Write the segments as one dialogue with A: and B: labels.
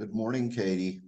A: Good morning, Katie.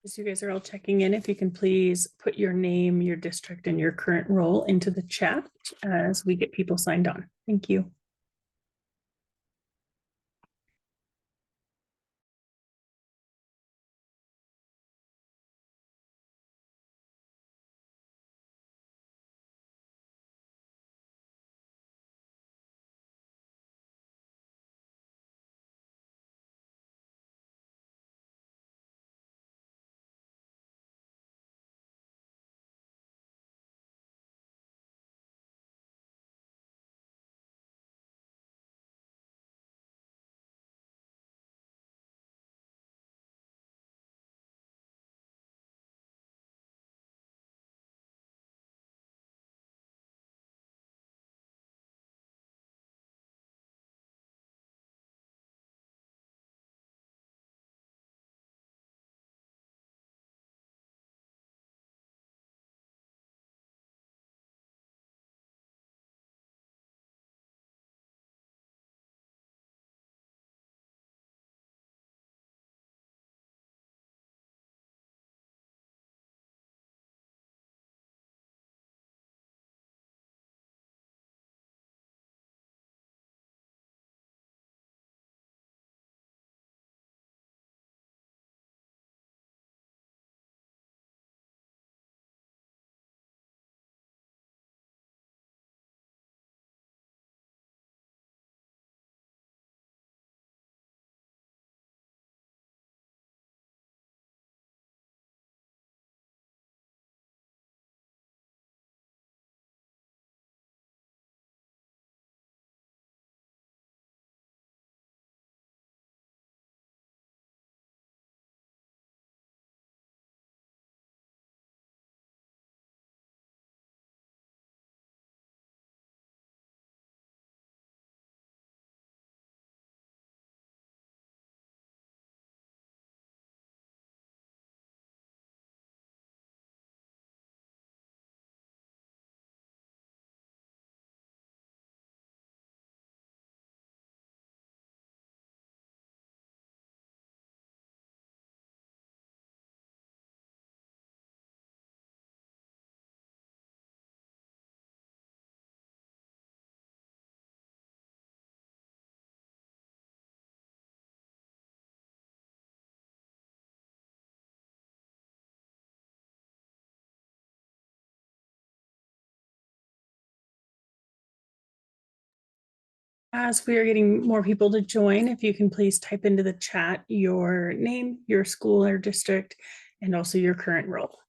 B: As you guys are all checking in, if you can please put your name, your district, and your current role into the chat as we get people signed on. Thank you. As we are getting more people to join, if you can please type into the chat your name, your school or district, and also your current role.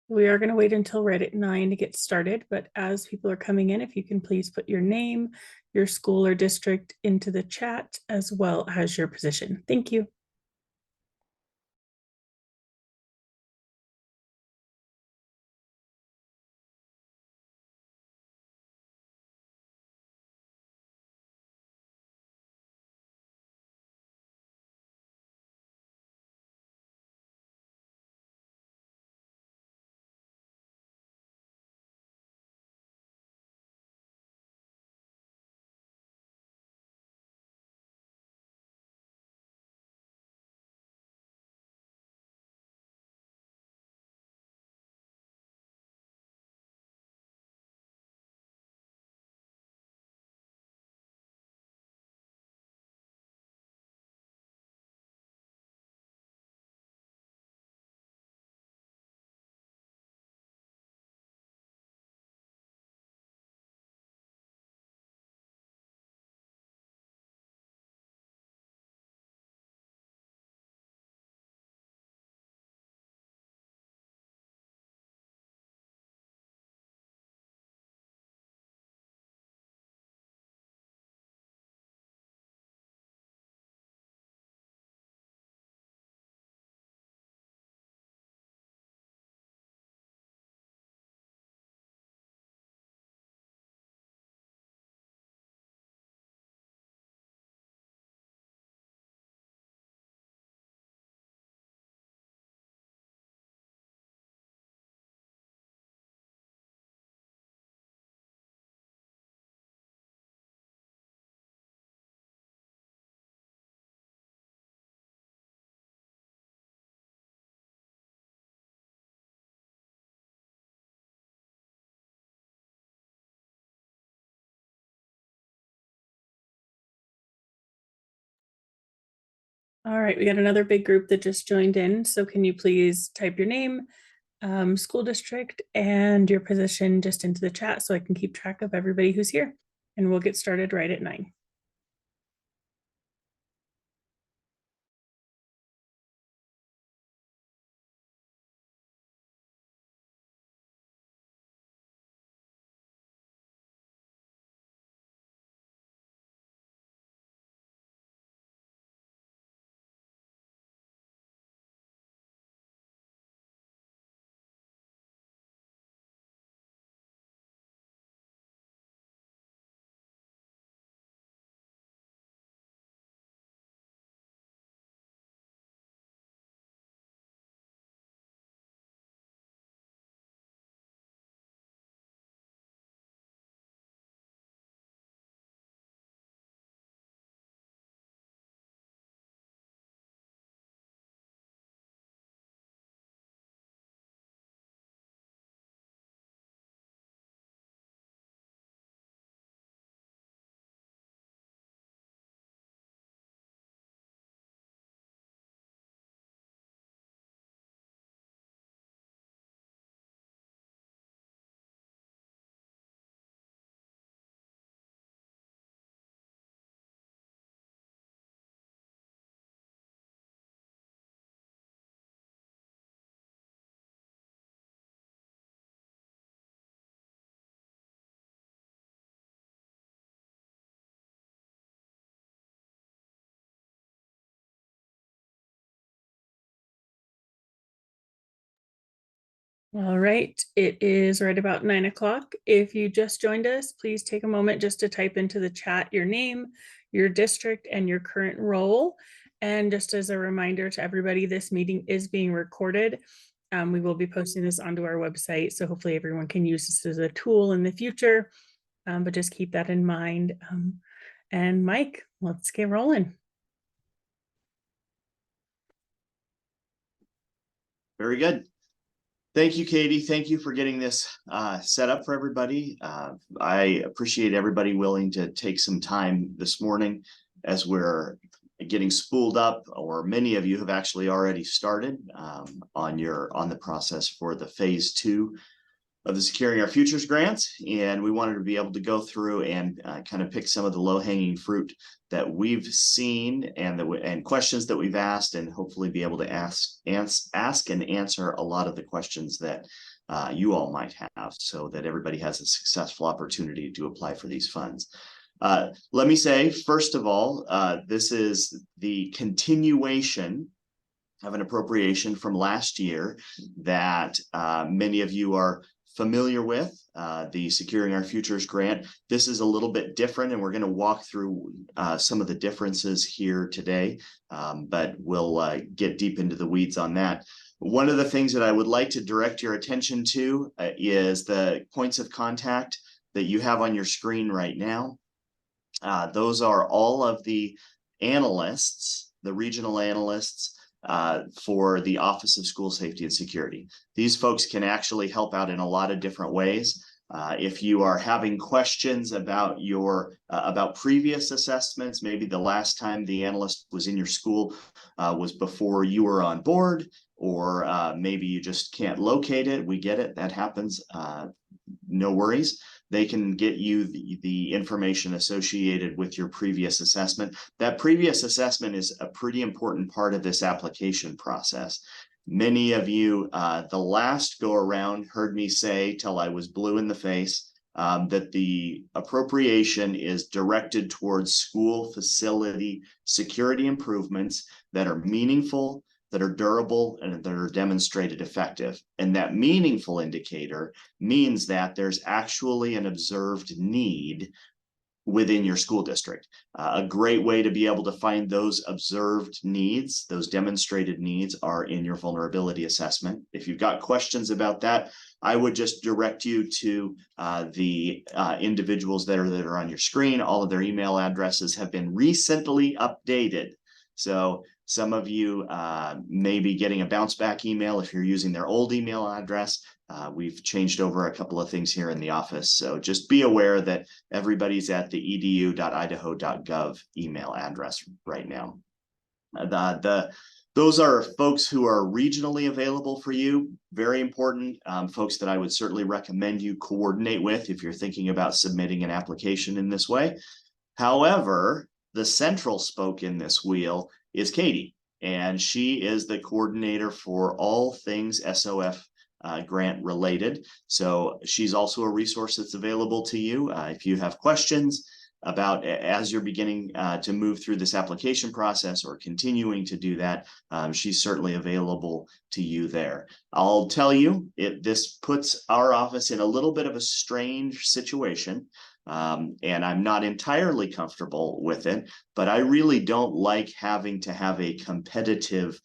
B: We are going to wait until right at 9 to get started, but as people are coming in, if you can please put your name, your school or district into the chat, as well as your position. Thank you. All right, we got another big group that just joined in. So can you please type your name, school district, and your position just into the chat so I can keep track of everybody who's here. And we'll get started right at 9. All right, it is right about 9 o'clock. If you just joined us, please take a moment just to type into the chat your name, your district, and your current role. And just as a reminder to everybody, this meeting is being recorded. We will be posting this onto our website, so hopefully everyone can use this as a tool in the future, but just keep that in mind. And Mike, let's get rolling.
A: Very good. Thank you, Katie. Thank you for getting this set up for everybody. I appreciate everybody willing to take some time this morning as we're getting spooled up, or many of you have actually already started on the process for the phase 2 of the Securing Our Futures grants. And we wanted to be able to go through and kind of pick some of the low-hanging fruit that we've seen and questions that we've asked, and hopefully be able to ask and answer a lot of the questions that you all might have, so that everybody has a successful opportunity to apply for these funds. Let me say, first of all, this is the continuation of an appropriation from last year that many of you are familiar with, the Securing Our Futures grant. This is a little bit different, and we're going to walk through some of the differences here today, but we'll get deep into the weeds on that. One of the things that I would like to direct your attention to is the points of contact that you have on your screen right now. Those are all of the analysts, the regional analysts, for the Office of School Safety and Security. These folks can actually help out in a lot of different ways. If you are having questions about about previous assessments, maybe the last time the analyst was in your school was before you were on board, or maybe you just can't locate it. We get it. That happens. No worries. They can get you the information associated with your previous assessment. That previous assessment is a pretty important part of this application process. Many of you, the last go around, heard me say till I was blue in the face that the appropriation is directed towards school facility security improvements that are meaningful, that are durable, and that are demonstrated effective. And that meaningful indicator means that there's actually an observed need within your school district. A great way to be able to find those observed needs, those demonstrated needs, are in your vulnerability assessment. If you've got questions about that, I would just direct you to the individuals that are on your screen. All of their email addresses have been recently updated. So some of you may be getting a bounce back email if you're using their old email address. We've changed over a couple of things here in the office. So just be aware that everybody's at the edu.idaho.gov email address right now. Those are folks who are regionally available for you. Very important folks that I would certainly recommend you coordinate with if you're thinking about submitting an application in this way. However, the central spoke in this wheel is Katie, and she is the coordinator for all things SOF grant related. So she's also a resource that's available to you if you have questions about, as you're beginning to move through this application process or continuing to do that. She's certainly available to you there. I'll tell you, this puts our office in a little bit of a strange situation. And I'm not entirely comfortable with it, but I really don't like having to have a competitive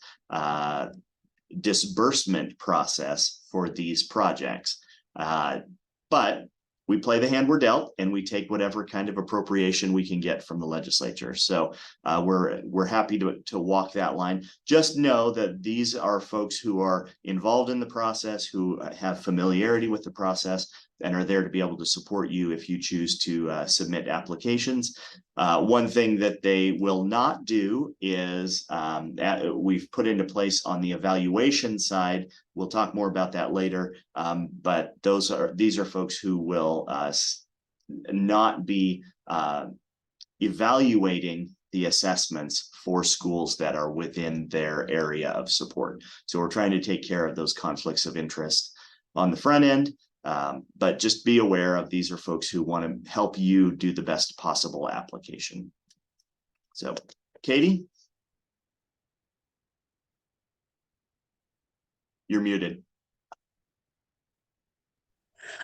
A: disbursement process for these projects. But we play the hand we're dealt, and we take whatever kind of appropriation we can get from the legislature. So we're happy to walk that line. Just know that these are folks who are involved in the process, who have familiarity with the process, and are there to be able to support you if you choose to submit applications. One thing that they will not do is we've put into place on the evaluation side. We'll talk more about that later. But these are folks who will not be evaluating the assessments for schools that are within their area of support. So we're trying to take care of those conflicts of interest on the front end. But just be aware of, these are folks who want to help you do the best possible application. So, Katie, you're muted.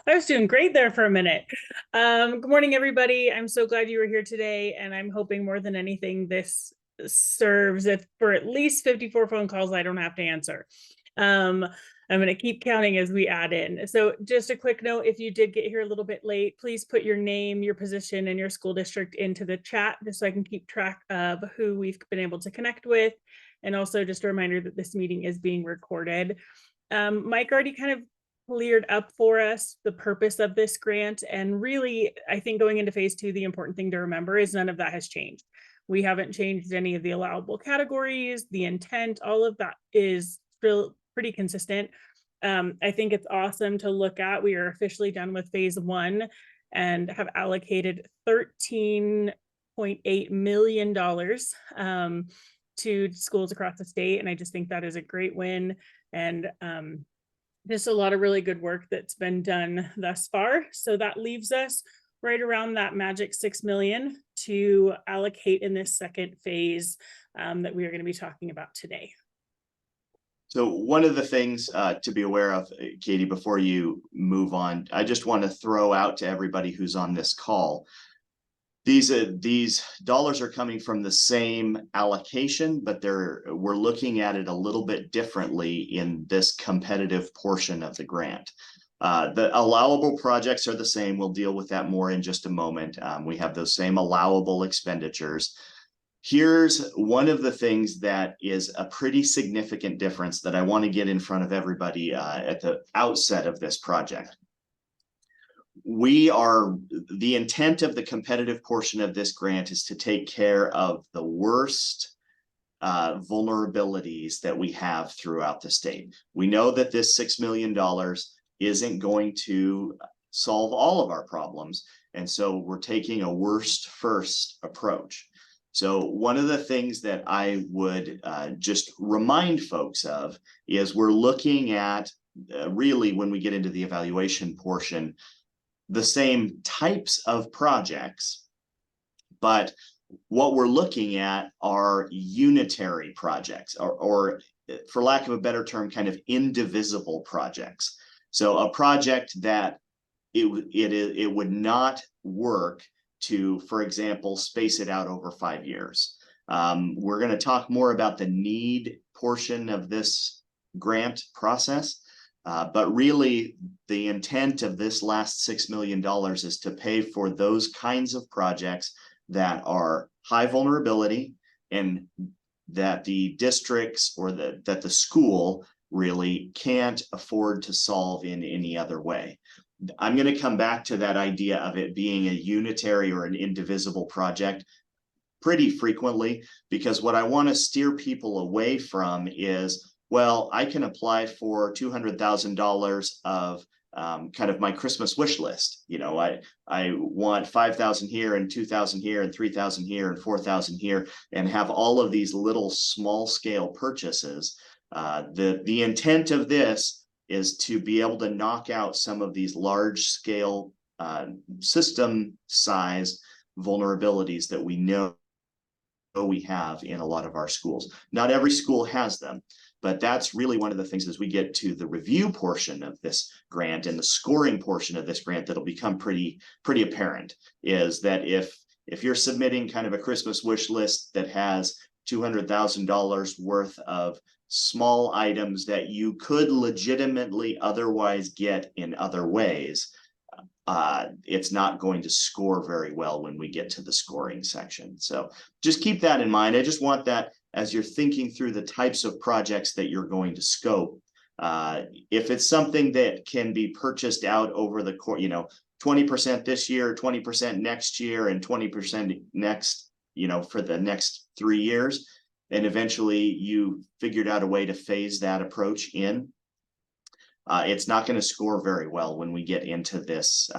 B: I was doing great there for a minute. Good morning, everybody. I'm so glad you were here today, and I'm hoping more than anything this serves for at least 54 phone calls I don't have to answer. I'm going to keep counting as we add in. So just a quick note, if you did get here a little bit late, please put your name, your position, and your school district into the chat, just so I can keep track of who we've been able to connect with. And also just a reminder that this meeting is being recorded. Mike already kind of cleared up for us the purpose of this grant. And really, I think going into phase 2, the important thing to remember is none of that has changed. We haven't changed any of the allowable categories, the intent, all of that is still pretty consistent. I think it's awesome to look at. We are officially done with phase 1 and have allocated $13.8 million to schools across the state. And I just think that is a great win. And Just a lot of really good work that's been done thus far. So that leaves us right around that magic 6 million to allocate in this second phase that we are going to be talking about today.
A: So one of the things to be aware of, Katie, before you move on, I just want to throw out to everybody who's on this call. These dollars are coming from the same allocation, but we're looking at it a little bit differently in this competitive portion of the grant. The allowable projects are the same. We'll deal with that more in just a moment. We have those same allowable expenditures. Here's one of the things that is a pretty significant difference that I want to get in front of everybody at the outset of this project. The intent of the competitive portion of this grant is to take care of the worst vulnerabilities that we have throughout the state. We know that this $6 million isn't going to solve all of our problems. And so we're taking a worst first approach. So one of the things that I would just remind folks of is we're looking at really, when we get into the evaluation portion, the same types of projects, but what we're looking at are unitary projects, or for lack of a better term, kind of indivisible projects. So a project that it would not work to, for example, space it out over 5 years. We're going to talk more about the need portion of this grant process. But really, the intent of this last $6 million is to pay for those kinds of projects that are high vulnerability and that the districts or that the school really can't afford to solve in any other way. I'm going to come back to that idea of it being a unitary or an indivisible project pretty frequently, because what I want to steer people away from is, well, I can apply for $200,000 of kind of my Christmas wish list. You know, I want 5,000 here and 2,000 here and 3,000 here and 4,000 here, and have all of these little small scale purchases. The intent of this is to be able to knock out some of these large scale system size vulnerabilities that we know we have in a lot of our schools. Not every school has them, but that's really one of the things as we get to the review portion of this grant and the scoring portion of this grant that'll become pretty apparent, is that if you're submitting kind of a Christmas wish list that has $200,000 worth of small items that you could legitimately otherwise get in other ways, it's not going to score very well when we get to the scoring section. So just keep that in mind. I just want that as you're thinking through the types of projects that you're going to scope. If it's something that can be purchased out over the course, 20% this year, 20% next year, and 20% next, for the next 3 years, and eventually you figured out a way to phase that approach in, it's not going to score very well when we get into this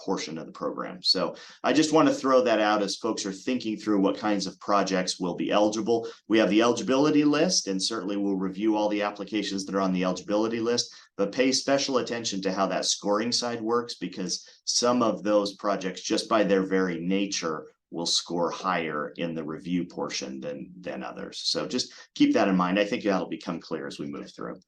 A: portion of the program. So I just want to throw that out as folks are thinking through what kinds of projects will be eligible. We have the eligibility list, and certainly we'll review all the applications that are on the eligibility list, but pay special attention to how that scoring side works, because some of those projects, just by their very nature, will score higher in the review portion than others. So just keep that in mind. I think that'll become clear as we move through.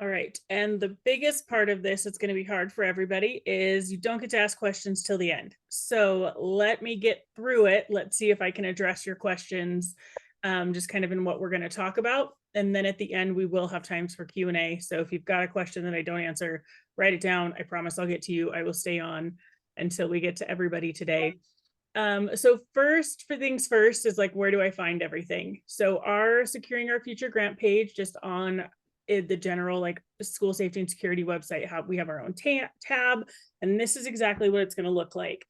B: All right. And the biggest part of this, it's going to be hard for everybody, is you don't get to ask questions till the end. So let me get through it. Let's see if I can address your questions, just kind of in what we're going to talk about. And then at the end, we will have times for Q&A. So if you've got a question that I don't answer, write it down. I promise I'll get to you. I will stay on until we get to everybody today. So first is like, where do I find everything? So our Securing Our Future grant page, just on the general like school safety and security website, we have our own tab, and this is exactly what it's going to look like.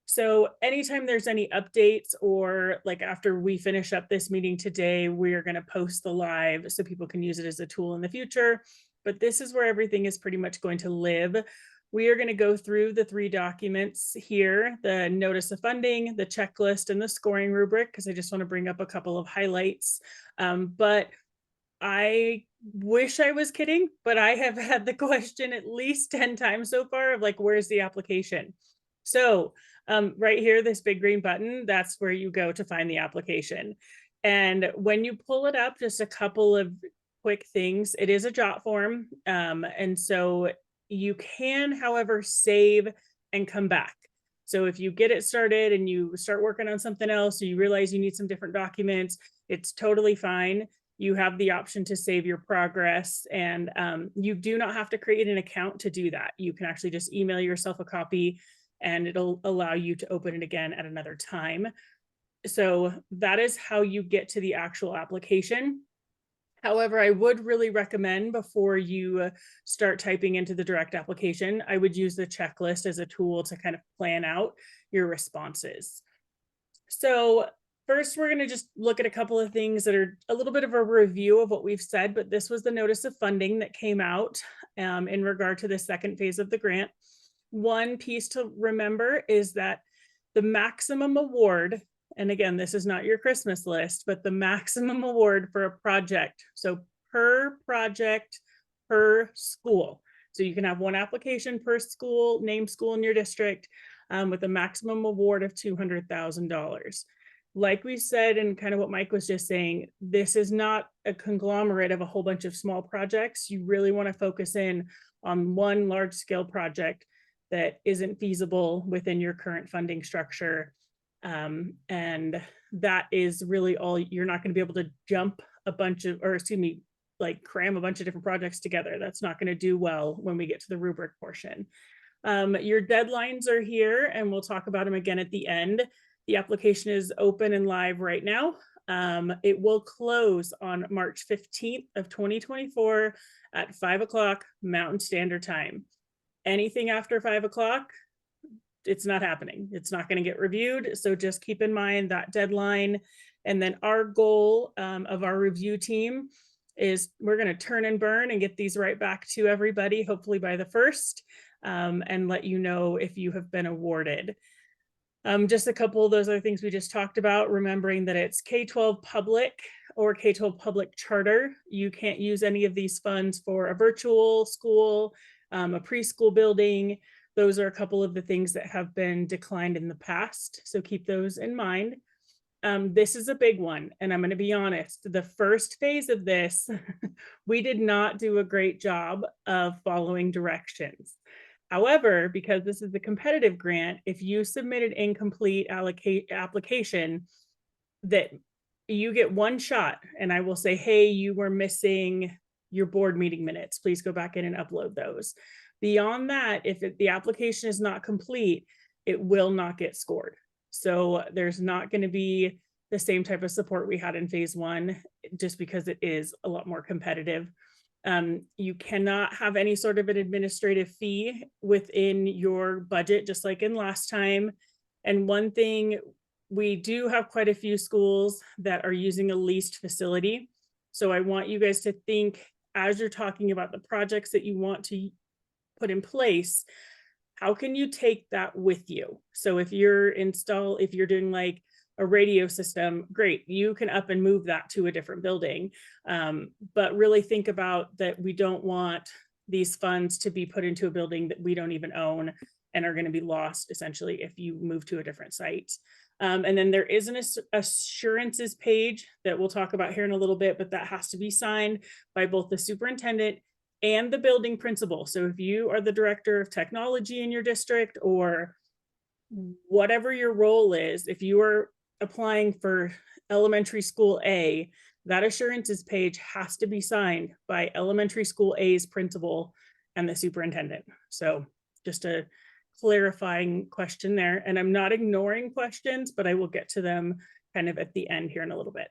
B: So anytime there's any updates, or like after we finish up this meeting today, we're going to post the live so people can use it as a tool in the future. But this is where everything is pretty much going to live. We are going to go through the 3 documents here: the notice of funding, the checklist, and the scoring rubric, because I just want to bring up a couple of highlights. But I wish I was kidding, but I have had the question at least 10 times so far of like, where's the application? So right here, this big green button, that's where you go to find the application. And when you pull it up, just a couple of quick things. It is a jot form. And so you can, however, save and come back. So if you get it started and you start working on something else, or you realize you need some different documents, it's totally fine. You have the option to save your progress, and you do not have to create an account to do that. You can actually just email yourself a copy and it'll allow you to open it again at another time. So that is how you get to the actual application. However, I would really recommend before you start typing into the direct application, I would use the checklist as a tool to kind of plan out your responses. So first, we're going to just look at a couple of things that are a little bit of a review of what we've said, but this was the notice of funding that came out in regard to the second phase of the grant. One piece to remember is that the maximum award, and again, this is not your Christmas list, but the maximum award for a project. So per project, per school. So you can have one application per school, name school in your district, with a maximum award of $200,000. Like we said, and kind of what Mike was just saying, this is not a conglomerate of a whole bunch of small projects. You really want to focus in on one large scale project that isn't feasible within your current funding structure. And that is really all. You're not going to be able to jump a bunch of, or excuse me, like cram a bunch of different projects together. That's not going to do well when we get to the rubric portion. Your deadlines are here, and we'll talk about them again at the end. The application is open and live right now. It will close on March 15th of 2024 at 5 o'clock Mountain Standard Time. Anything after 5 o'clock, it's not happening. It's not going to get reviewed. So just keep in mind that deadline. And then our goal of our review team is we're going to turn and burn and get these right back to everybody, hopefully by the 1st, and let you know if you have been awarded. Just a couple of those other things we just talked about, remembering that it's K-12 public or K-12 public charter. You can't use any of these funds for a virtual school, a preschool building. Those are a couple of the things that have been declined in the past. So keep those in mind. This is a big one, and I'm going to be honest, the first phase of this, we did not do a great job of following directions. However, because this is a competitive grant, if you submit an incomplete application, that you get one shot, and I will say, hey, you were missing your board meeting minutes. Please go back in and upload those. Beyond that, if the application is not complete, it will not get scored. So there's not going to be the same type of support we had in phase 1, just because it is a lot more competitive. You cannot have any sort of an administrative fee within your budget, just like in last time. And one thing, we do have quite a few schools that are using a leased facility. So I want you guys to think, as you're talking about the projects that you want to put in place, how can you take that with you? So if you're doing like a radio system, great, you can up and move that to a different building. But really think about that. We don't want these funds to be put into a building that we don't even own and are going to be lost essentially if you move to a different site. And then there is an assurances page that we'll talk about here in a little bit, but that has to be signed by both the superintendent and the building principal. So if you are the director of technology in your district, or whatever your role is, if you are applying for elementary school A, that assurances page has to be signed by elementary school A's principal and the superintendent. So just a clarifying question there. And I'm not ignoring questions, but I will get to them kind of at the end here in a little bit.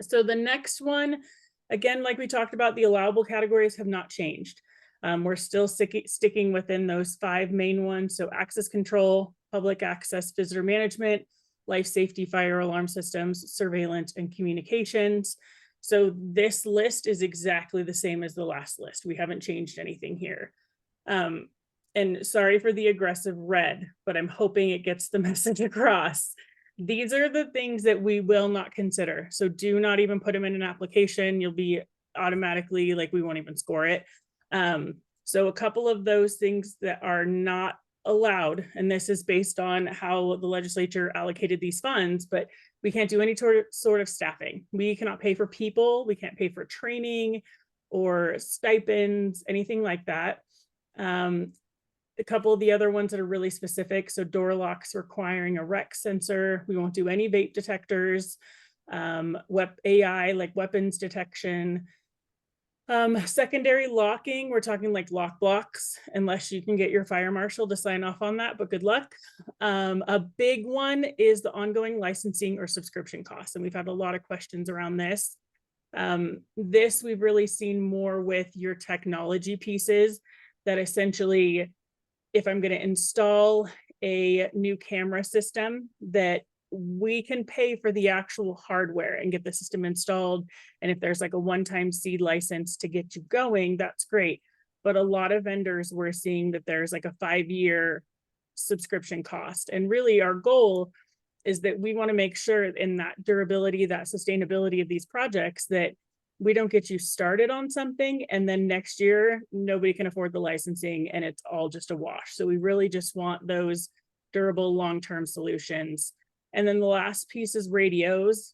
B: So the next one, again, like we talked about, the allowable categories have not changed. We're still sticking within those 5 main ones. So access control, public access, visitor management, life safety, fire alarm systems, surveillance, and communications. So this list is exactly the same as the last list. We haven't changed anything here. And sorry for the aggressive red, but I'm hoping it gets the message across. these are the things that we will not consider. So do not even put them in an application. You'll be automatically like, we won't even score it. So a couple of those things that are not allowed, and this is based on how the legislature allocated these funds, but we can't do any sort of staffing. We cannot pay for people. We can't pay for training or stipends, anything like that. A couple of the other ones that are really specific. So door locks requiring a rec sensor. We won't do any vape detectors, AI like weapons detection. Secondary locking, we're talking like lock blocks, unless you can get your fire marshal to sign off on that, but good luck. A big one is the ongoing licensing or subscription costs. And we've had a lot of questions around this. This we've really seen more with your technology pieces, that essentially, if I'm going to install a new camera system, that we can pay for the actual hardware and get the system installed. And if there's like a one-time seed license to get you going, that's great. But a lot of vendors, we're seeing that there's like a 5-year subscription cost. And really our goal is that we want to make sure in that durability, that sustainability of these projects, that we don't get you started on something and then next year nobody can afford the licensing and it's all just a wash. So we really just want those durable long-term solutions. And then the last piece is radios.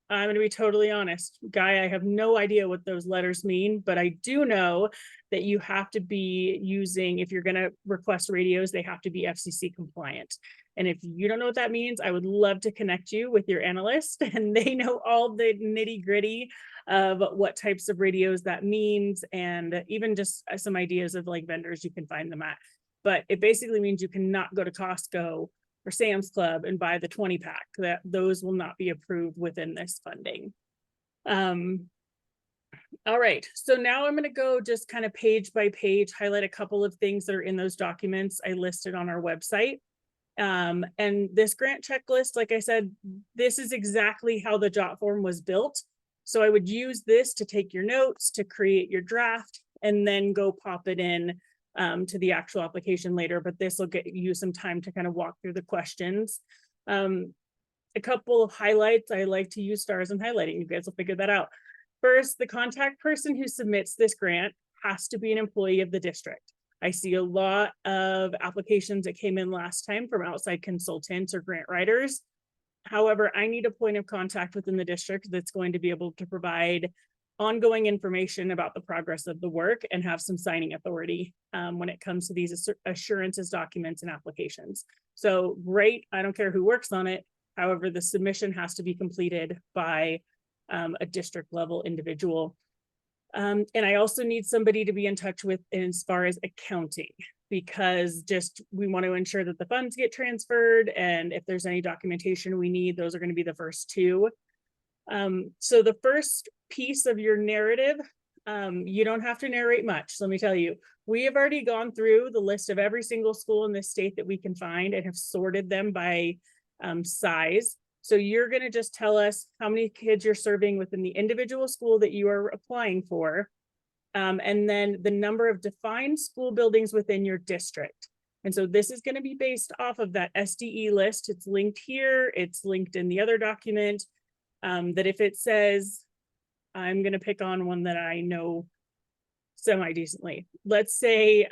B: I'm going to be totally honest, Guy, I have no idea what those letters mean, but I do know that you have to be using, if you're going to request radios, they have to be FCC compliant. And if you don't know what that means, I would love to connect you with your analyst, and they know all the nitty gritty of what types of radios that means, and even just some ideas of like vendors you can find them at. But it basically means you cannot go to Costco or Sam's Club and buy the 20 pack, that those will not be approved within this funding. All right, so now I'm going to go just kind of page by page, highlight a couple of things that are in those documents I listed on our website. And this grant checklist, like I said, this is exactly how the JOT form was built. So I would use this to take your notes, to create your draft, and then go pop it in to the actual application later, but this will get you some time to kind of walk through the questions. A couple of highlights, I like to use stars and highlighting. You guys will figure that out. First, the contact person who submits this grant has to be an employee of the district. I see a lot of applications that came in last time from outside consultants or grant writers. However, I need a point of contact within the district that's going to be able to provide ongoing information about the progress of the work and have some signing authority when it comes to these assurances, documents, and applications. So great, I don't care who works on it. However, the submission has to be completed by a district level individual. And I also need somebody to be in touch with as far as accounting, because just we want to ensure that the funds get transferred, and if there's any documentation we need, those are going to be the first two. So the first piece of your narrative, you don't have to narrate much. So let me tell you, we have already gone through the list of every single school in this state that we can find and have sorted them by size. So you're going to just tell us how many kids you're serving within the individual school that you are applying for, and then the number of defined school buildings within your district. And so this is going to be based off of that SDE list. It's linked here. It's linked in the other document. That if it says, I'm going to pick on one that I know semi-decently. Let's say,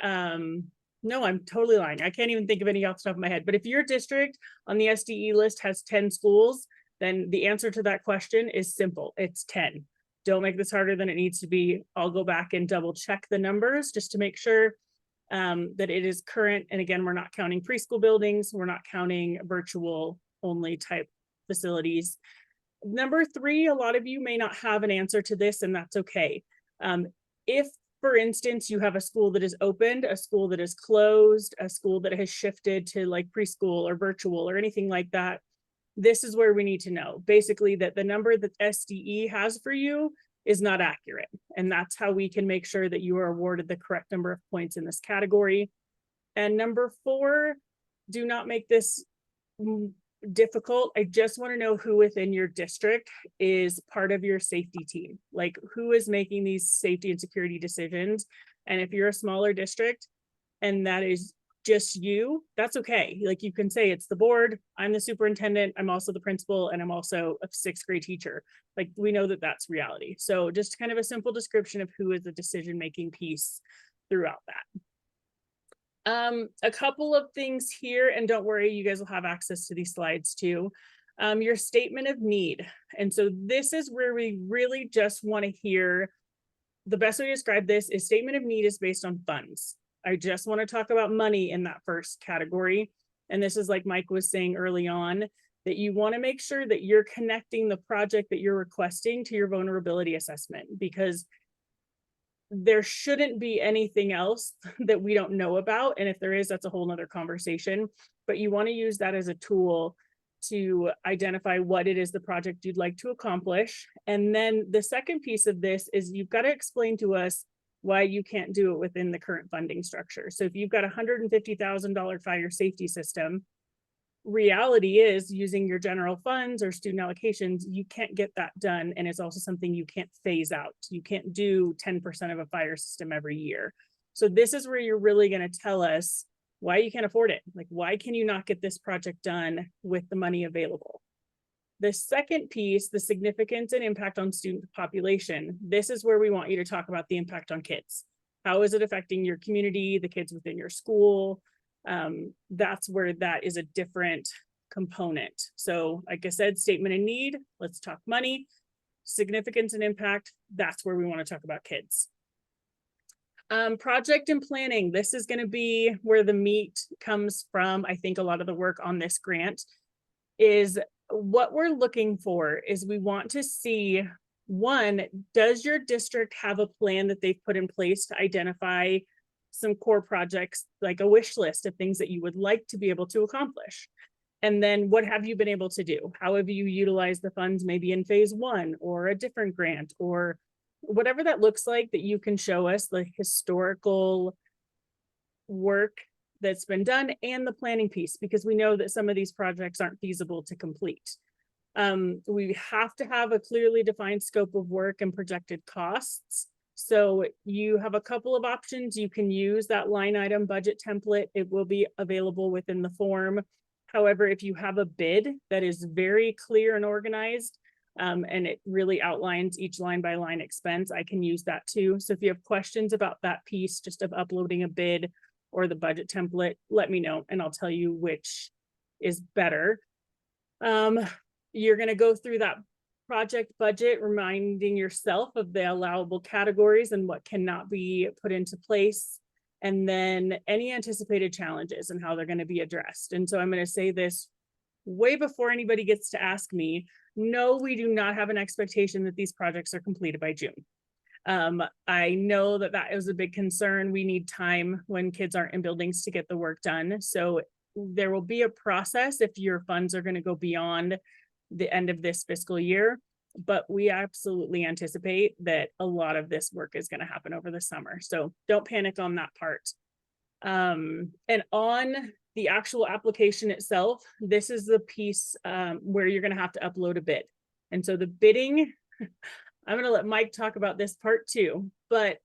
B: no, I'm totally lying. I can't even think of any off the top of my head. But if your district on the SDE list has 10 schools, then the answer to that question is simple. It's 10. Don't make this harder than it needs to be. I'll go back and double check the numbers just to make sure that it is current. And again, we're not counting preschool buildings. We're not counting virtual only type facilities. Number 3, a lot of you may not have an answer to this, and that's okay. If, for instance, you have a school that is opened, a school that is closed, a school that has shifted to like preschool or virtual or anything like that, this is where we need to know. Basically, that the number that SDE has for you is not accurate. And that's how we can make sure that you are awarded the correct number of points in this category. And number 4, do not make this difficult. I just want to know who within your district is part of your safety team, like who is making these safety and security decisions. And if you're a smaller district and that is just you, that's okay. Like you can say it's the board, I'm the superintendent, I'm also the principal, and I'm also a 6th grade teacher. Like we know that that's reality. So just kind of a simple description of who is the decision-making piece throughout that. A couple of things here, and don't worry, you guys will have access to these slides too. Your statement of need. And so this is where we really just want to hear, the best way to describe this is statement of need is based on funds. I just want to talk about money in that first category. And this is like Mike was saying early on, that you want to make sure that you're connecting the project that you're requesting to your vulnerability assessment, because there shouldn't be anything else that we don't know about. And if there is, that's a whole nother conversation. But you want to use that as a tool to identify what it is the project you'd like to accomplish. And then the second piece of this is you've got to explain to us why you can't do it within the current funding structure. So if you've got $150,000 fire safety system, reality is using your general funds or student allocations, you can't get that done. And it's also something you can't phase out. You can't do 10% of a fire system every year. So this is where you're really going to tell us why you can't afford it. Like, why can you not get this project done with the money available? The second piece, the significance and impact on student population. This is where we want you to talk about the impact on kids. How is it affecting your community, the kids within your school? That's where that is a different component. So like I said, statement of need, let's talk money. Significance and impact, that's where we want to talk about kids. Project and planning, this is going to be where the meat comes from. I think a lot of the work on this grant is what we're looking for is we want to see, one, does your district have a plan that they've put in place to identify some core projects, like a wish list of things that you would like to be able to accomplish? And then what have you been able to do? How have you utilized the funds maybe in phase 1 or a different grant or whatever that looks like, that you can show us the historical work that's been done and the planning piece, because we know that some of these projects aren't feasible to complete. We have to have a clearly defined scope of work and projected costs. So you have a couple of options. You can use that line item budget template. It will be available within the form. However, if you have a bid that is very clear and organized, and it really outlines each line by line expense, I can use that too. So if you have questions about that piece, just of uploading a bid or the budget template, let me know and I'll tell you which is better. You're going to go through that project budget, reminding yourself of the allowable categories and what cannot be put into place, and then any anticipated challenges and how they're going to be addressed. And so I'm going to say this way before anybody gets to ask me. No, we do not have an expectation that these projects are completed by June. I know that that is a big concern. We need time when kids aren't in buildings to get the work done. So there will be a process if your funds are going to go beyond the end of this fiscal year, but we absolutely anticipate that a lot of this work is going to happen over the summer. So don't panic on that part. And on the actual application itself, this is the piece where you're going to have to upload a bid. And so the bidding, I'm going to let Mike talk about this part too, but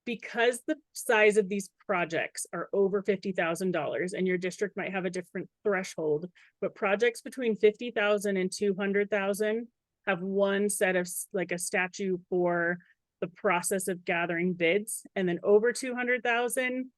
B: because the size of these projects are over $50,000 and your district might have a different threshold, but projects between 50,000 and 200,000 have one set of like a statute for the process of gathering bids. And then over 200,000,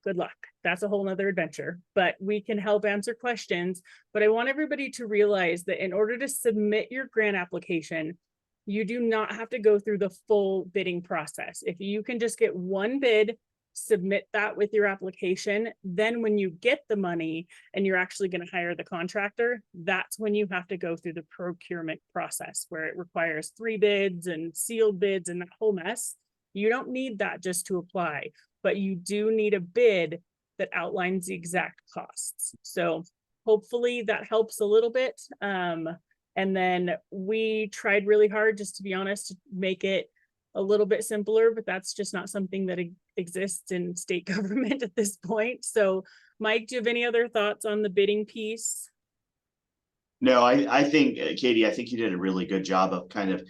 B: good luck. That's a whole nother adventure, but we can help answer questions. But I want everybody to realize that in order to submit your grant application, you do not have to go through the full bidding process. If you can just get one bid, submit that with your application, then when you get the money and you're actually going to hire the contractor, that's when you have to go through the procurement process, where it requires 3 bids and sealed bids and that whole mess. You don't need that just to apply, but you do need a bid that outlines the exact costs. So hopefully that helps a little bit. And then we tried really hard, just to be honest, to make it a little bit simpler, but that's just not something that exists in state government at this point. So Mike, do you have any other thoughts on the bidding piece?
A: No, I think, Katie, I think you did a really good job of kind of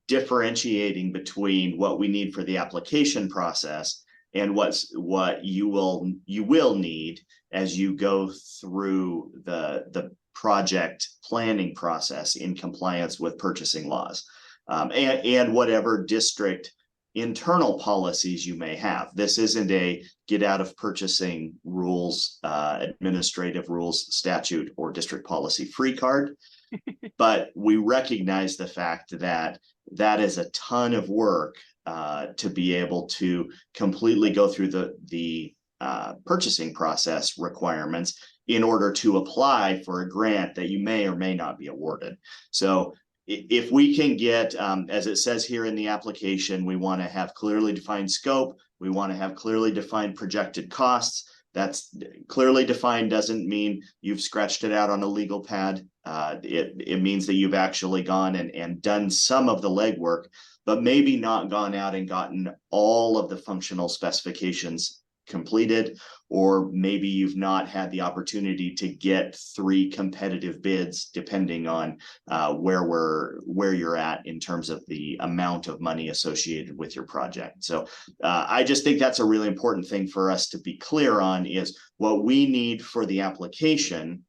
A: differentiating between what we need for the application process and what you will need as you go through the project planning process in compliance with purchasing laws, and whatever district internal policies you may have. This isn't a get out of purchasing rules, administrative rules, statute, or district policy free card. But we recognize the fact that that is a ton of work to be able to completely go through the purchasing process requirements in order to apply for a grant that you may or may not be awarded. So if we can get, as it says here in the application, we want to have clearly defined scope. We want to have clearly defined projected costs. That's clearly defined doesn't mean you've scratched it out on a legal pad. It means that you've actually gone and done some of the legwork, but maybe not gone out and gotten all of the functional specifications completed, or maybe you've not had the opportunity to get 3 competitive bids, depending on where you're at in terms of the amount of money associated with your project. So I just think that's a really important thing for us to be clear on, is what we need for the application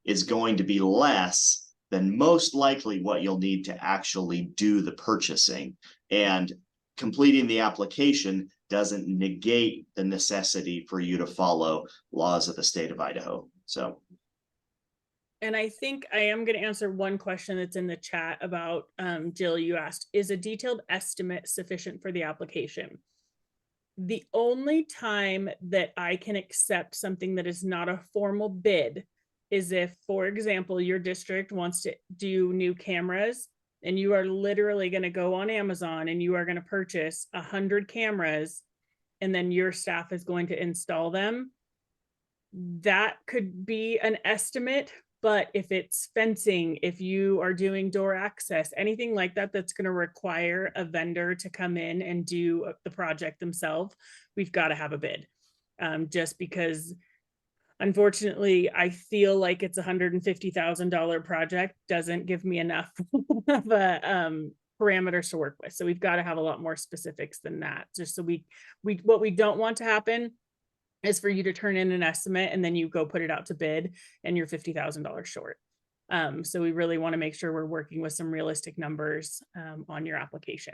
A: is going to be less than most likely what you'll need to actually do the purchasing. And completing the application doesn't negate the necessity for you to follow laws of the state of Idaho. So.
B: And I think I am going to answer one question that's in the chat about, Jill, you asked, is a detailed estimate sufficient for the application? The only time that I can accept something that is not a formal bid is if, for example, your district wants to do new cameras and you are literally going to go on Amazon and you are going to purchase 100 cameras and then your staff is going to install them. That could be an estimate, but if it's fencing, if you are doing door access, anything like that, that's going to require a vendor to come in and do the project themselves, we've got to have a bid. Just because, unfortunately, I feel like it's $150,000 project doesn't give me enough of a parameters to work with. So we've got to have a lot more specifics than that. Just so what we don't want to happen is for you to turn in an estimate and then you go put it out to bid and you're $50,000 short. So we really want to make sure we're working with some realistic numbers on your application.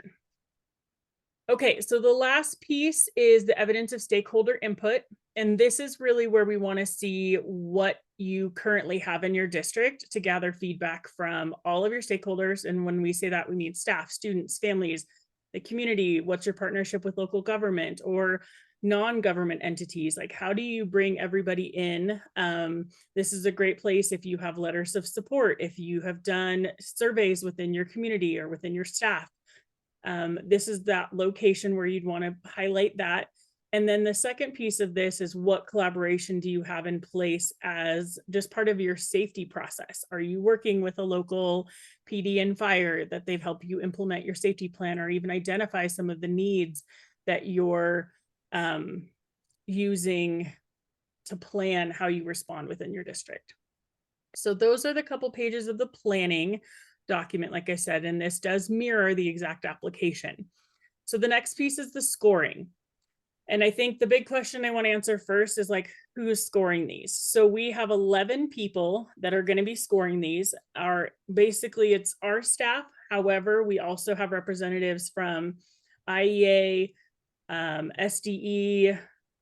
B: Okay, so the last piece is the evidence of stakeholder input. And this is really where we want to see what you currently have in your district to gather feedback from all of your stakeholders. And when we say that, we mean staff, students, families, the community. What's your partnership with local government or non-government entities? Like, how do you bring everybody in? This is a great place if you have letters of support, if you have done surveys within your community or within your staff. This is that location where you'd want to highlight that. And then the second piece of this is, what collaboration do you have in place as just part of your safety process? Are you working with a local PD and fire that they've helped you implement your safety plan, or even identify some of the needs that you're using to plan how you respond within your district? So those are the couple pages of the planning document, like I said, and this does mirror the exact application. So the next piece is the scoring. And I think the big question I want to answer first is, like, who's scoring these? So we have 11 people that are going to be scoring these. Basically it's our staff. However, we also have representatives from IEA, SDE,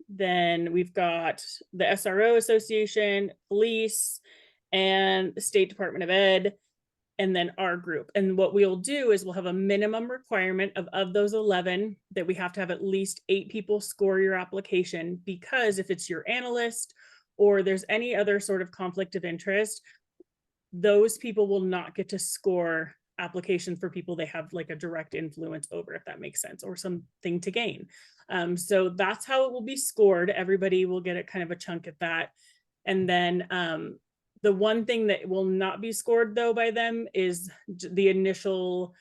B: then we've got the SRO Association, police, and the State Department of Ed, and then our group. And what we'll do is we'll have a minimum requirement of those 11 that we have to have at least 8 people score your application, because if it's your analyst or there's any other sort of conflict of interest, those people will not get to score applications for people they have like a direct influence over, if that makes sense, or something to gain. So that's how it will be scored. Everybody will get a kind of a chunk at that. And then the one thing that will not be scored though by them is the initial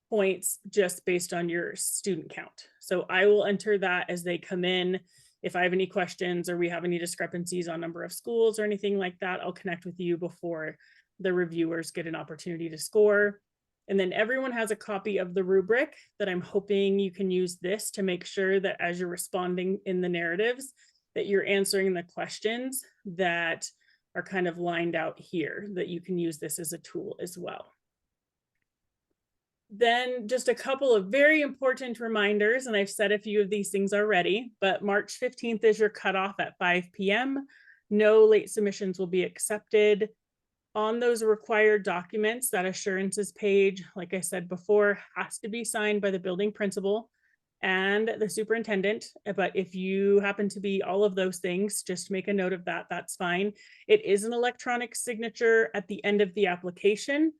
B: points just based on your student count. So I will enter that as they come in. If I have any questions or we have any discrepancies on number of schools or anything like that, I'll connect with you before the reviewers get an opportunity to score. And then everyone has a copy of the rubric that I'm hoping you can use this to make sure that as you're responding in the narratives, that you're answering the questions that are kind of lined out here, that you can use this as a tool as well. Then just a couple of very important reminders, and I've said a few of these things already, but March 15th is your cutoff at 5 p.m. No late submissions will be accepted. On those required documents, that assurances page, like I said before, has to be signed by the building principal and the superintendent. But if you happen to be all of those things, just make a note of that. That's fine. It is an electronic signature at the end of the application,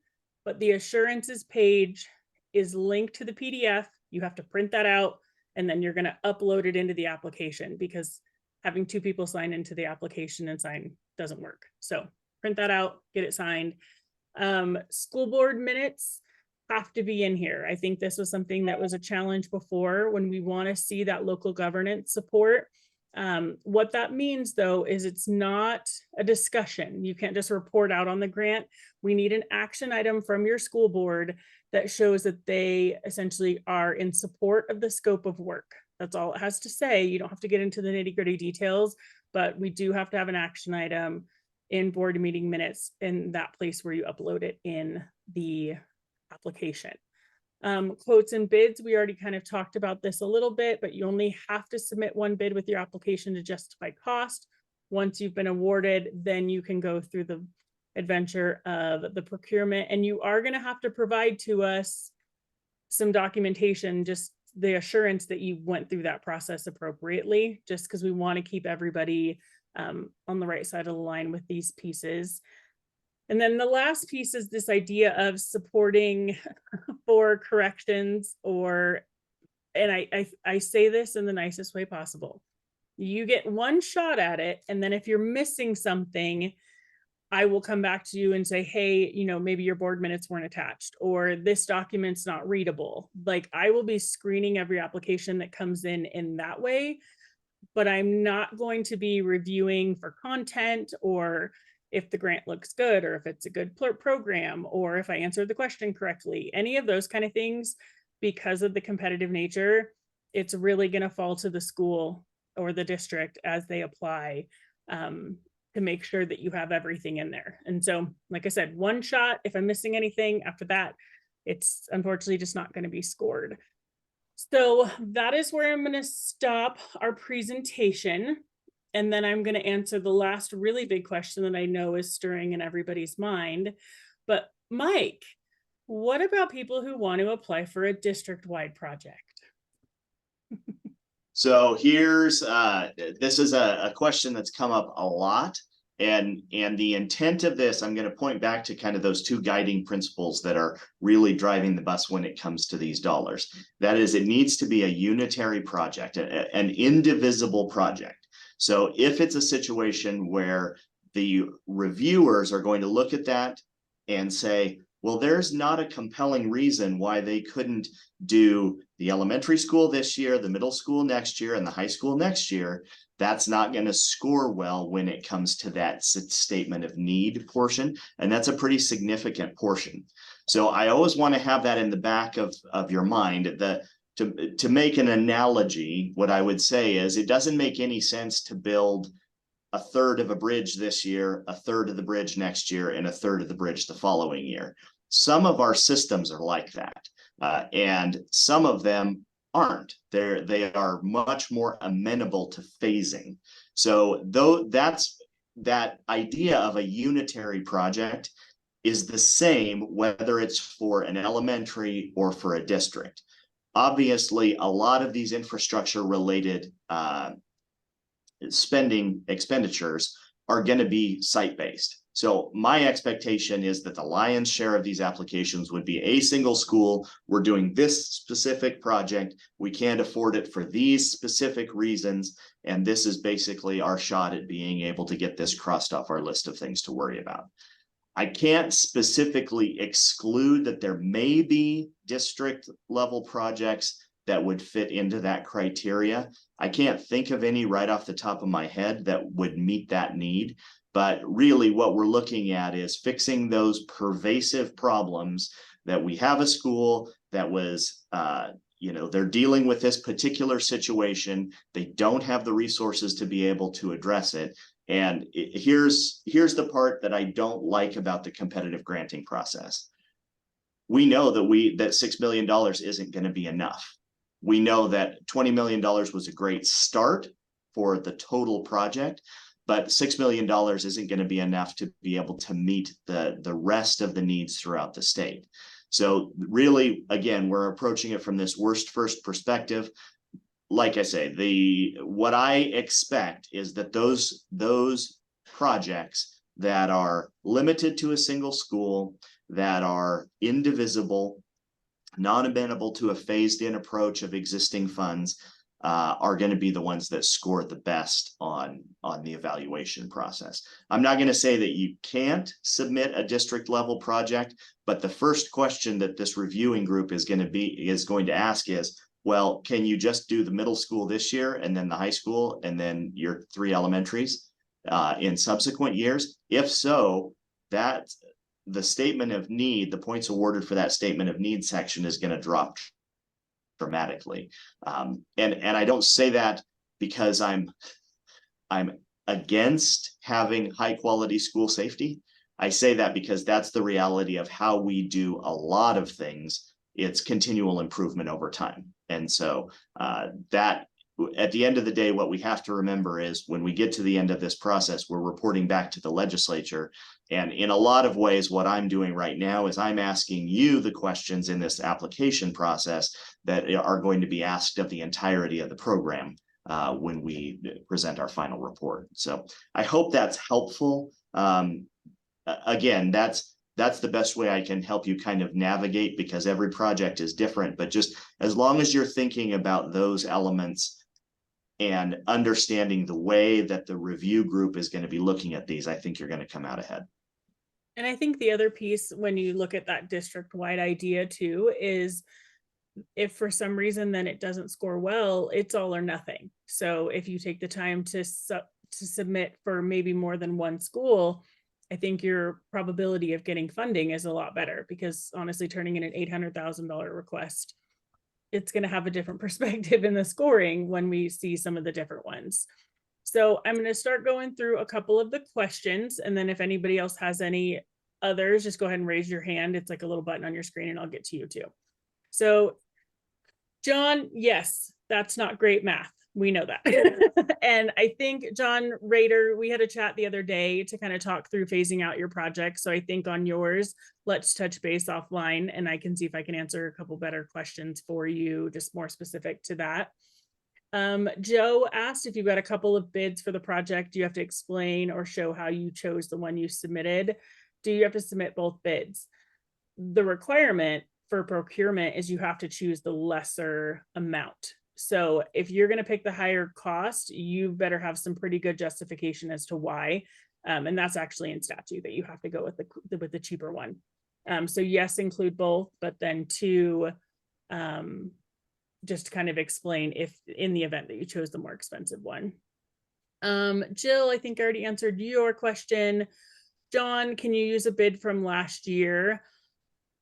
B: but the assurances page is linked to the PDF. You have to print that out, and then you're going to upload it into the application, because having two people sign into the application and sign doesn't work. So print that out, get it signed. School board minutes have to be in here. I think this was something that was a challenge before when we want to see that local governance support. What that means, though, is it's not a discussion. You can't just report out on the grant. We need an action item from your school board that shows that they essentially are in support of the scope of work. That's all it has to say. You don't have to get into the nitty-gritty details, but we do have to have an action item in board meeting minutes in that place where you upload it in the application. Quotes and bids, we already kind of talked about this a little bit, but you only have to submit one bid with your application to justify cost. Once you've been awarded, then you can go through the adventure of the procurement, and you are going to have to provide to us some documentation, just the assurance that you went through that process appropriately, just because we want to keep everybody on the right side of the line with these pieces. And then the last piece is this idea of supporting for corrections, and I say this in the nicest way possible. You get one shot at it, and then if you're missing something, I will come back to you and say, hey, maybe your board minutes weren't attached, or this document's not readable. Like, I will be screening every application that comes in that way, but I'm not going to be reviewing for content, or if the grant looks good, or if it's a good program, or if I answered the question correctly, any of those kind of things. Because of the competitive nature, it's really going to fall to the school or the district as they apply to make sure that you have everything in there. And so, like I said, one shot. If I'm missing anything after that, it's unfortunately just not going to be scored. So that is where I'm going to stop our presentation. And then I'm going to answer the last really big question that I know is stirring in everybody's mind. But Mike, what about people who want to apply for a district-wide project?
A: So here's, this is a question that's come up a lot. And the intent of this, I'm going to point back to kind of those two guiding principles that are really driving the bus when it comes to these dollars. That is, it needs to be a unitary project, an indivisible project. So if it's a situation where the reviewers are going to look at that and say, well, there's not a compelling reason why they couldn't do the elementary school this year, the middle school next year, and the high school next year, that's not going to score well when it comes to that statement of need portion. And that's a pretty significant portion. So I always want to have that in the back of your mind. To make an analogy, what I would say is it doesn't make any sense to build a third of a bridge this year, a third of the bridge next year, and a third of the bridge the following year. Some of our systems are like that, and some of them aren't. They are much more amenable to phasing. So though that idea of a unitary project is the same whether it's for an elementary or for a district. Obviously, a lot of these infrastructure related expenditures are going to be site-based. So my expectation is that the lion's share of these applications would be a single school. We're doing this specific project. We can't afford it for these specific reasons. And this is basically our shot at being able to get this crossed off our list of things to worry about. I can't specifically exclude that there may be district level projects that would fit into that criteria. I can't think of any right off the top of my head that would meet that need. But really what we're looking at is fixing those pervasive problems that we have a school that was, they're dealing with this particular situation. They don't have the resources to be able to address it. And here's the part that I don't like about the competitive granting process. We know that $6 million isn't going to be enough. We know that $20 million was a great start for the total project, but $6 million isn't going to be enough to be able to meet the rest of the needs throughout the state. So really, again, we're approaching it from this worst first perspective. Like I say, what I expect is that those projects that are limited to a single school, that are indivisible, non-amenable to a phased-in approach of existing funds, are going to be the ones that score the best on the evaluation process. I'm not going to say that you can't submit a district level project, but the first question that this reviewing group is going to ask is, well, can you just do the middle school this year and then the high school and then your 3 elementaries in subsequent years? If so, that the statement of need, the points awarded for that statement of need section is going to drop dramatically. And I don't say that because I'm against having high quality school safety. I say that because that's the reality of how we do a lot of things. It's continual improvement over time. And so that at the end of the day, what we have to remember is when we get to the end of this process, we're reporting back to the legislature. And in a lot of ways, what I'm doing right now is I'm asking you the questions in this application process that are going to be asked of the entirety of the program when we present our final report. So I hope that's helpful. Again, that's the best way I can help you kind of navigate, because every project is different. But just as long as you're thinking about those elements and understanding the way that the review group is going to be looking at these, I think you're going to come out ahead.
B: And I think the other piece, when you look at that district-wide idea too, is if for some reason then it doesn't score well, it's all or nothing. So if you take the time to submit for maybe more than one school, I think your probability of getting funding is a lot better, because honestly, turning in an $800,000 request, it's going to have a different perspective in the scoring when we see some of the different ones. So I'm going to start going through a couple of the questions, and then if anybody else has any others, just go ahead and raise your hand. It's like a little button on your screen and I'll get to you too. So John, yes, that's not great math. We know that. And I think John Rader, we had a chat the other day to kind of talk through phasing out your project. So I think on yours, let's touch base offline and I can see if I can answer a couple better questions for you, just more specific to that. Joe asked if you've got a couple of bids for the project, do you have to explain or show how you chose the one you submitted? Do you have to submit both bids? The requirement for procurement is you have to choose the lesser amount. So if you're going to pick the higher cost, you better have some pretty good justification as to why. And that's actually in statute that you have to go with the cheaper one. So yes, include both, but then two, just to kind of explain if in the event that you chose the more expensive one. Jill, I think I already answered your question. John, can you use a bid from last year?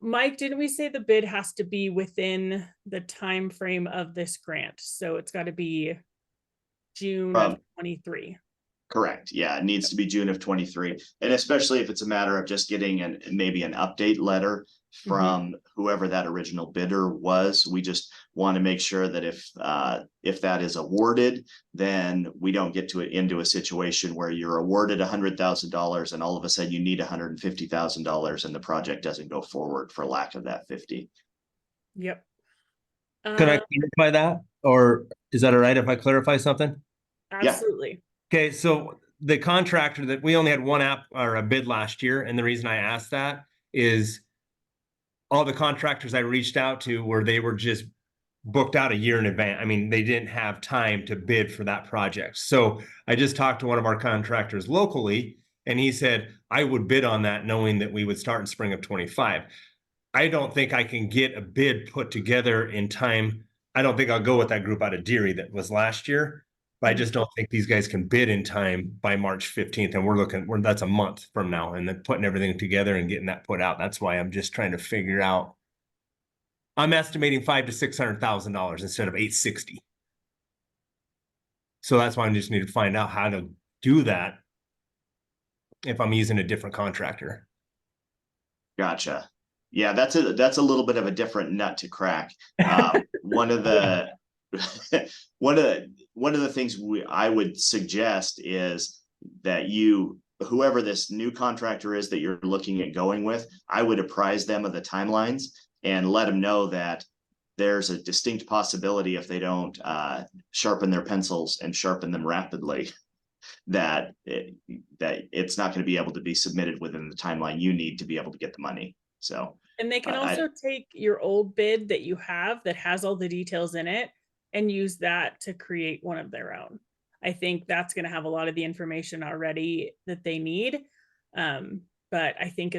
B: Mike, didn't we say the bid has to be within the time frame of this grant? So it's got to be June of 23.
A: Correct. Yeah, it needs to be June of 23. And especially if it's a matter of just getting maybe an update letter from whoever that original bidder was. We just want to make sure that if that is awarded, then we don't get into a situation where you're awarded $100,000 and all of a sudden you need $150,000 and the project doesn't go forward for lack of that 50.
B: Yep.
C: Can I clarify that? Or is that all right if I clarify something?
B: Absolutely.
C: Yeah. Okay, so the contractor that we only had one app or a bid last year, and the reason I asked that is all the contractors I reached out to they were just booked out a year in advance. I mean, they didn't have time to bid for that project. So I just talked to one of our contractors locally, and he said, I would bid on that knowing that we would start in spring of 25. I don't think I can get a bid put together in time. I don't think I'll go with that group out of Deary that was last year. But I just don't think these guys can bid in time by March 15th. And that's a month from now, and then putting everything together and getting that put out. That's why I'm just trying to figure out. I'm estimating $500,000 to $600,000 instead of 860. So that's why I just need to find out how to do that if I'm using a different contractor.
A: Gotcha. Yeah, that's a little bit of a different nut to crack. One of the one of the things I would suggest is that whoever this new contractor is that you're looking at going with, I would apprise them of the timelines and let them know that there's a distinct possibility if they don't sharpen their pencils and sharpen them rapidly, that it's not going to be able to be submitted within the timeline you need to be able to get the money. So,
B: and they can also take your old bid that you have that has all the details in it and use that to create one of their own. I think that's going to have a lot of the information already that they need. But I think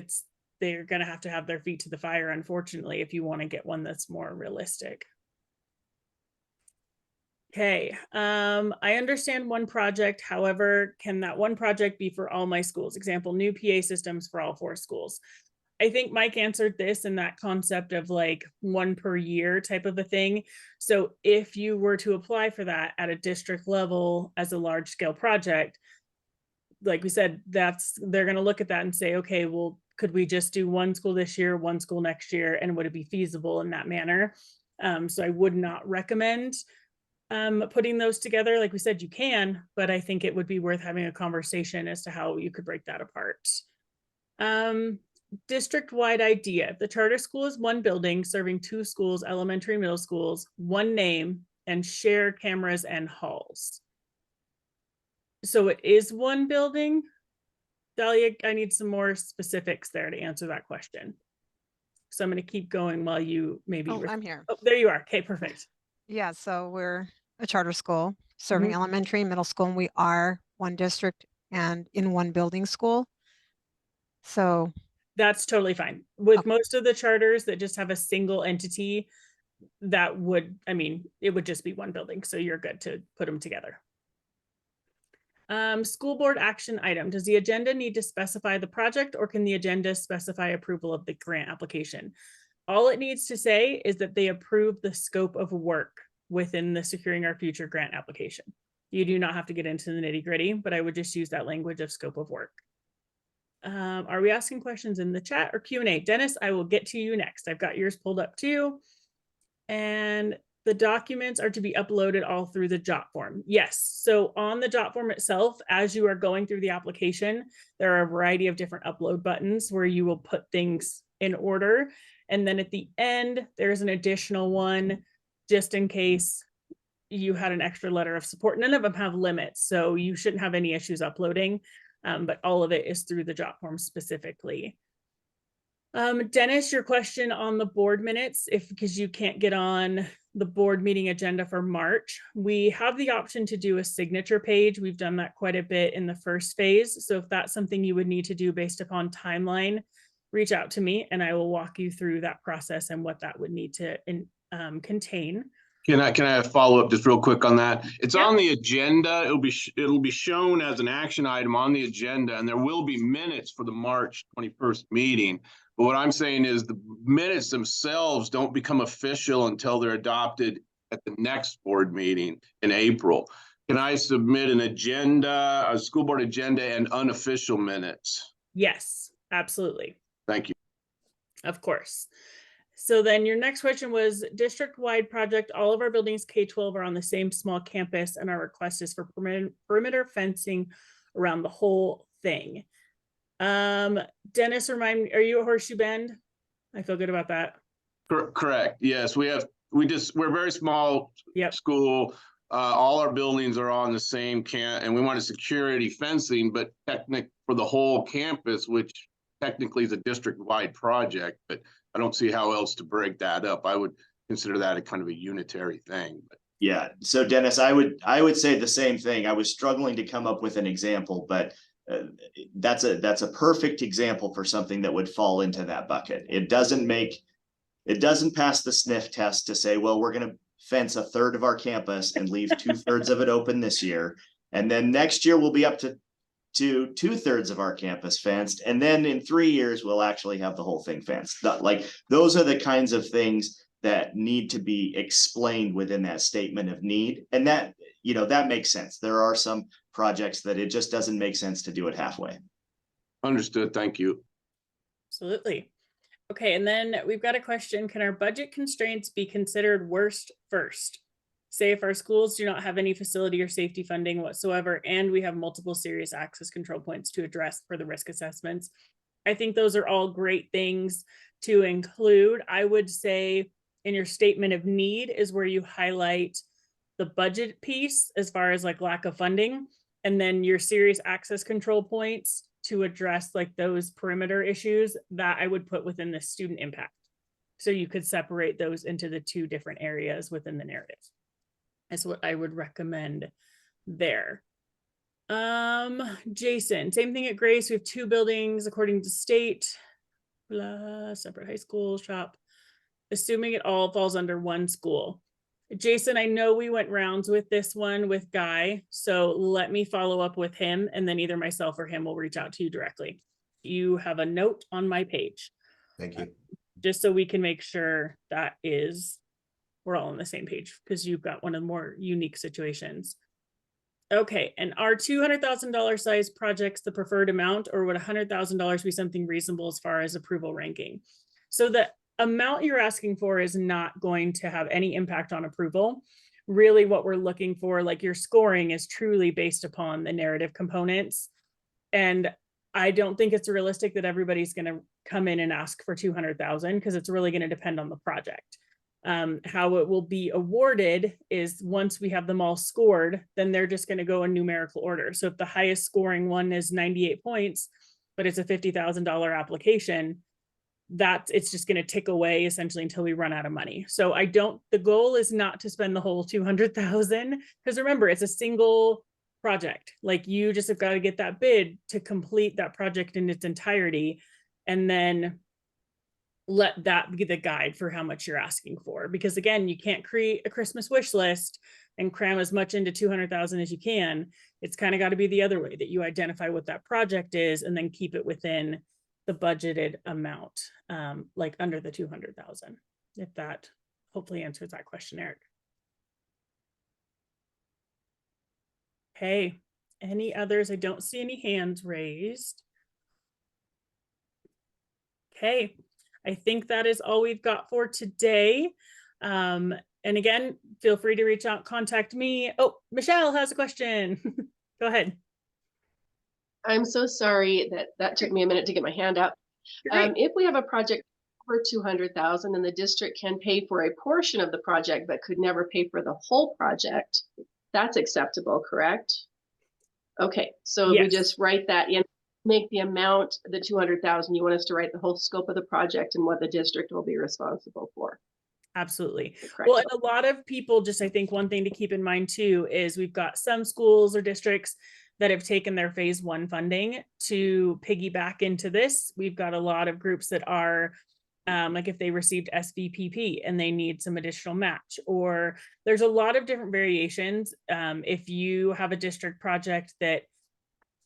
B: they're going to have their feet to the fire, unfortunately, if you want to get one that's more realistic. Okay, I understand one project. However, can that one project be for all my schools? Example, new PA systems for all 4 schools. I think Mike answered this in that concept of like 1 per year type of a thing. So if you were to apply for that at a district level as a large scale project, like we said, they're going to look at that and say, okay, well, could we just do 1 school this year, 1 school next year, and would it be feasible in that manner? So I would not recommend putting those together. Like we said, you can, but I think it would be worth having a conversation as to how you could break that apart. District-wide idea. The charter school is 1 building serving 2 schools, elementary, middle schools, 1 name, and shared cameras and halls. So it is 1 building. Dahlia, I need some more specifics there to answer that question. So I'm going to keep going while you maybe.
D: Oh, I'm here.
B: Oh, there you are. Okay, perfect.
D: Yeah, so we're a charter school serving elementary and middle school, and we are 1 district and in 1 building school. So
B: that's totally fine. With most of the charters that just have a single entity, that would, I mean, it would just be 1 building. So you're good to put them together. School board action item. Does the agenda need to specify the project, or can the agenda specify approval of the grant application? All it needs to say is that they approve the scope of work within the Securing Our Future grant application. You do not have to get into the nitty gritty, but I would just use that language of scope of work. Are we asking questions in the chat or Q&A? Dennis, I will get to you next. I've got yours pulled up too. And the documents are to be uploaded all through the JOT form. Yes, so on the JOT form itself, as you are going through the application, there are a variety of different upload buttons where you will put things in order. And then at the end, there's an additional one just in case you had an extra letter of support. None of them have limits, so you shouldn't have any issues uploading, but all of it is through the JOT form specifically. Dennis, your question on the board minutes, because you can't get on the board meeting agenda for March, we have the option to do a signature page. We've done that quite a bit in the first phase. So if that's something you would need to do based upon timeline, reach out to me and I will walk you through that process and what that would need to contain.
E: Can I follow up just real quick on that? It's on the agenda. It'll be shown as an action item on the agenda, and there will be minutes for the March 21st meeting. But what I'm saying is the minutes themselves don't become official until they're adopted at the next board meeting in April. Can I submit an agenda, a school board agenda, and unofficial minutes?
B: Yes, absolutely.
E: Thank you.
B: Of course. So then your next question was district-wide project. All of our buildings K-12 are on the same small campus, and our request is for perimeter fencing around the whole thing. Dennis, remind me, are you a Horseshoe Bend? I feel good about that.
E: Correct. Yes, we're a very small school. All our buildings are on the same and we wanted security fencing, but technic for the whole campus, which technically is a district-wide project, but I don't see how else to break that up. I would consider that a kind of a unitary thing. But.
A: Yeah. So Dennis, I would say the same thing. I was struggling to come up with an example, but that's a perfect example for something that would fall into that bucket. It doesn't pass the sniff test to say, well, we're going to fence a third of our campus and leave 2/3 of it open this year. And then next year we'll be up to 2/3 of our campus fenced. And then in 3 years, we'll actually have the whole thing fenced. Like, those are the kinds of things that need to be explained within that statement of need. And that, that makes sense. There are some projects that it just doesn't make sense to do it halfway.
E: Understood. Thank you.
B: Absolutely. Okay, and then we've got a question. Can our budget constraints be considered worst first? Say if our schools do not have any facility or safety funding whatsoever, and we have multiple serious access control points to address for the risk assessments. I think those are all great things to include. I would say in your statement of need is where you highlight the budget piece as far as like lack of funding, and then your serious access control points to address like those perimeter issues that I would put within the student impact. So you could separate those into the two different areas within the narrative. That's what I would recommend there. Jason, same thing at Grace. We have 2 buildings according to state, blah, separate high school, shop, assuming it all falls under one school. Jason, I know we went rounds with this one with Guy, so let me follow up with him, and then either myself or him will reach out to you directly. You have a note on my page.
F: Thank you.
B: Just so we can make sure that we're all on the same page, because you've got one of the more unique situations. Okay, and are $200,000 size projects the preferred amount, or would $100,000 be something reasonable as far as approval ranking? So the amount you're asking for is not going to have any impact on approval. Really what we're looking for, like your scoring, is truly based upon the narrative components. And I don't think it's realistic that everybody's going to come in and ask for 200,000, because it's really going to depend on the project. How it will be awarded is once we have them all scored, then they're just going to go in numerical order. So if the highest scoring one is 98 points, but it's a $50,000 application, it's just going to tick away essentially until we run out of money. So the goal is not to spend the whole 200,000, because remember, it's a single project. Like, you just have got to get that bid to complete that project in its entirety, and then let that be the guide for how much you're asking for. Because again, you can't create a Christmas wish list and cram as much into 200,000 as you can. It's kind of got to be the other way, that you identify what that project is and then keep it within the budgeted amount, like under the 200,000, if that hopefully answers that question, Eric. Okay, any others? I don't see any hands raised. Okay, I think that is all we've got for today. And again, feel free to reach out, contact me. Oh, Michelle has a question. Go ahead.
G: I'm so sorry that took me a minute to get my hand up. If we have a project for 200,000 and the district can pay for a portion of the project but could never pay for the whole project, that's acceptable, correct? Okay, so
B: Yes.
G: we just write that in, make the amount, the 200,000, you want us to write the whole scope of the project and what the district will be responsible for.
B: Absolutely.
G: Correct.
B: Well, and a lot of people, just I think one thing to keep in mind too, is we've got some schools or districts that have taken their phase 1 funding to piggyback into this. We've got a lot of groups that are like if they received SVPP and they need some additional match, or there's a lot of different variations. If you have a district project that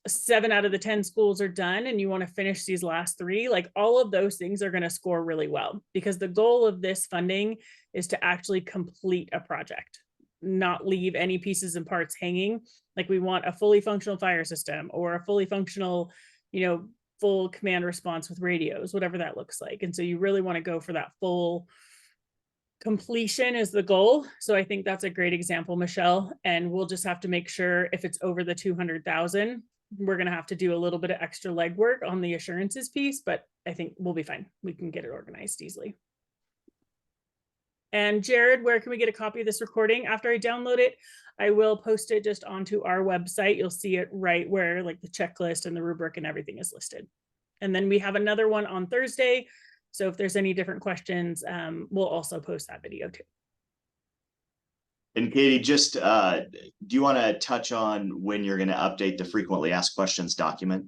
B: 7 out of the 10 schools are done and you want to finish these last 3, like all of those things are going to score really well, because the goal of this funding is to actually complete a project, not leave any pieces and parts hanging. Like, we want a fully functional fire system or a fully functional, full command response with radios, whatever that looks like. And so you really want to go for that full completion is the goal. So I think that's a great example, Michelle. And we'll just have to make sure if it's over the 200,000, we're going to have to do a little bit of extra legwork on the assurances piece, but I think we'll be fine. We can get it organized easily. And Jared, where can we get a copy of this recording? After I download it, I will post it just onto our website. You'll see it right where like the checklist and the rubric and everything is listed. And then we have another one on Thursday. So if there's any different questions, we'll also post that video too.
A: And Katie, just do you want to touch on when you're going to update the frequently asked questions document?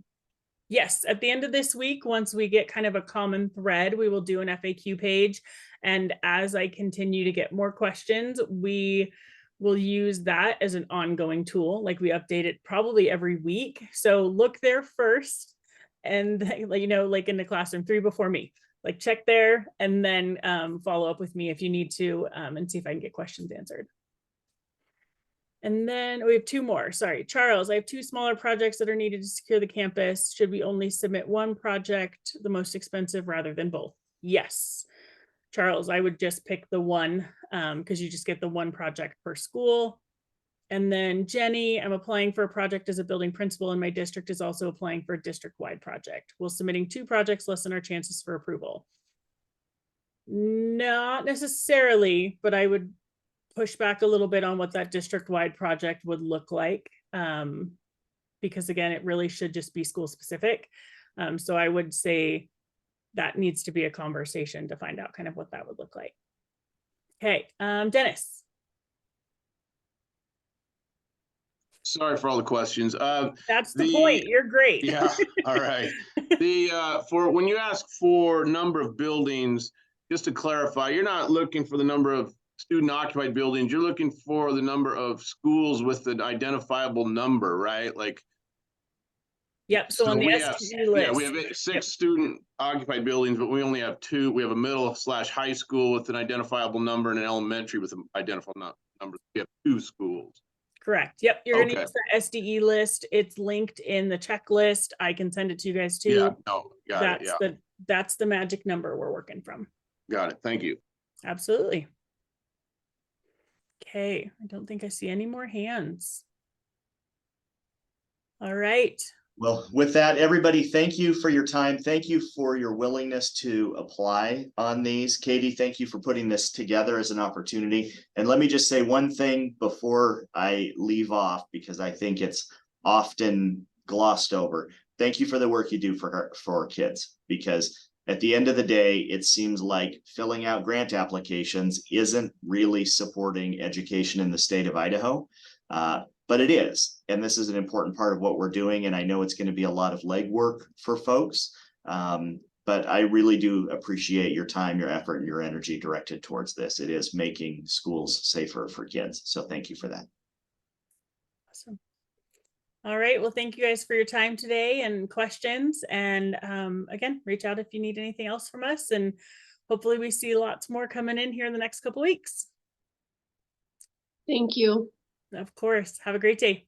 B: Yes, at the end of this week, once we get kind of a common thread, we will do an FAQ page. And as I continue to get more questions, we will use that as an ongoing tool. Like we update it probably every week. So look there first and like, you know, like in the classroom 3 before me, like check there and then follow up with me if you need to and see if I can get questions answered. And then we have 2 more. Sorry, Charles, I have 2 smaller projects that are needed to secure the campus. Should we only submit one project, the most expensive, rather than both? Yes. Charles, I would just pick the one because you just get the one project per school. And then Jenny, I'm applying for a project as a building principal and my district is also applying for a district-wide project. Will submitting 2 projects lessen our chances for approval? Not necessarily, but I would push back a little bit on what that district-wide project would look like. Because again, it really should just be school specific. So I would say that needs to be a conversation to find out kind of what that would look like. Okay, Dennis.
E: Sorry for all the questions.
B: That's the point. You're great.
E: Yeah, all right. For when you ask for number of buildings, just to clarify, you're not looking for the number of student occupied buildings, you're looking for the number of schools with an identifiable number, right? Like,
B: yep. So on the
E: we have,
B: STE list.
E: yeah, we have 6 student occupied buildings, but we only have 2. We have a middle/high school with an identifiable number and an elementary with an identifiable number. We have 2 schools.
B: Correct. Yep. You're going to
E: Okay.
B: use the SDE list. It's linked in the checklist. I can send it to you guys too.
E: Yeah, no, got it. Yeah,
B: That's the magic number we're working from.
E: got it. Thank you.
B: Absolutely. Okay. I don't think I see any more hands. All right.
A: Well, with that, everybody, thank you for your time. Thank you for your willingness to apply on these. Katie, thank you for putting this together as an opportunity. And let me just say one thing before I leave off, because I think it's often glossed over. Thank you for the work you do for our kids, because at the end of the day, it seems like filling out grant applications isn't really supporting education in the state of Idaho. But it is, and this is an important part of what we're doing. And I know it's going to be a lot of legwork for folks, but I really do appreciate your time, your effort, and your energy directed towards this. It is making schools safer for kids. So thank you for that.
B: Awesome. All right. Well, thank you guys for your time today and questions. And again, reach out if you need anything else from us. And hopefully we see lots more coming in here in the next couple of weeks.
G: Thank you.
B: Of course. Have a great day.